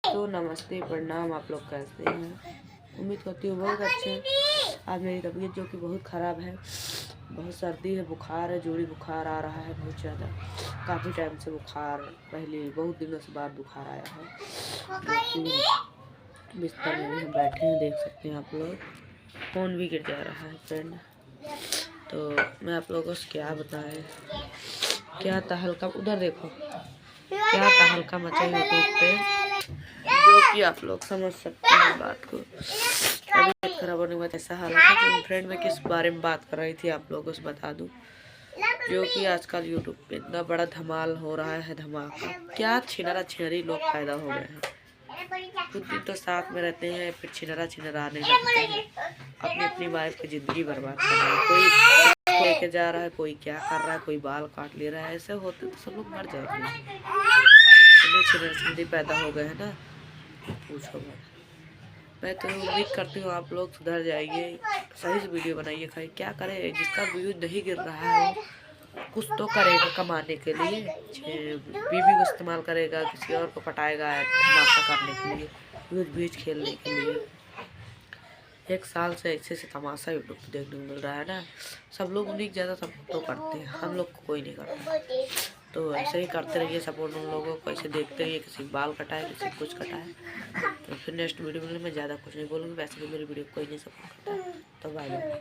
दोस्तों नमस्ते प्रणाम। आप लोग कैसे हैं? उम्मीद करती हूँ बहुत अच्छे हैं। आज मेरी तबीयत जो कि बहुत ख़राब है, बहुत सर्दी है, बुखार है, जोड़ी बुखार आ रहा है बहुत ज़्यादा। काफ़ी टाइम से बुखार, पहले बहुत दिनों से बाद बुखार आया है। जो कि बिस्तर में भी हम बैठे हैं, देख सकते हैं आप लोग। फ़ोन भी गिर जा रहा है फ्रेंड। तो मैं आप लोगों को क्या बताएं, क्या तहलका, उधर देखो क्या तहलका मचा यूट्यूब पे, जो कि आप लोग समझ सकते हैं बात को। तबीयत खराब होने के बाद ऐसा हाल है कि फ्रेंड में किस बारे में बात कर रही थी आप लोगों को बता दूं, जो कि आजकल यूट्यूब पे इतना बड़ा धमाल हो रहा है, धमाका क्या, छिनरा छिनरी लोग पैदा हो गए हैं। कुछ दिन तो साथ में रहते हैं, फिर छिनरा छिनरा आने लगते हैं, अपनी अपनी वाइफ की जिंदगी बर्बाद कर रहे हैं। कोई लेके जा रहा है, कोई क्या कर रहा है, कोई बाल काट ले रहा है। ऐसे होते तो सब लोग मर जाएंगे। इतने छिनर छिनरी पैदा हो गए हैं ना, पूछो मत। मैं तो उम्मीद करती हूँ आप लोग सुधर जाइए, सही से वीडियो बनाइए। खाई क्या करे, जिसका व्यू नहीं गिर रहा है वो कुछ तो करेगा कमाने के लिए। बीवी को इस्तेमाल करेगा, किसी और को पटाएगा धमाका करने के लिए, यूज बीच खेलने के लिए। 1 साल से ऐसे से तमाशा यूट्यूब पे देखने को मिल रहा है ना। सब लोग उन्हीं ज़्यादा सपोर्ट तो करते हैं, हम लोग को कोई नहीं करता। तो ऐसे ही करते रहिए सपोर्ट उन लोगों को, ऐसे देखते रहिए, किसी बाल कटाए, किसी कुछ कटाए। तो फिर नेक्स्ट वीडियो में मैं ज़्यादा कुछ नहीं बोलूँगी। वैसे भी मेरी वीडियो कोई नहीं सपोर्ट करता है। तो बाय बाय।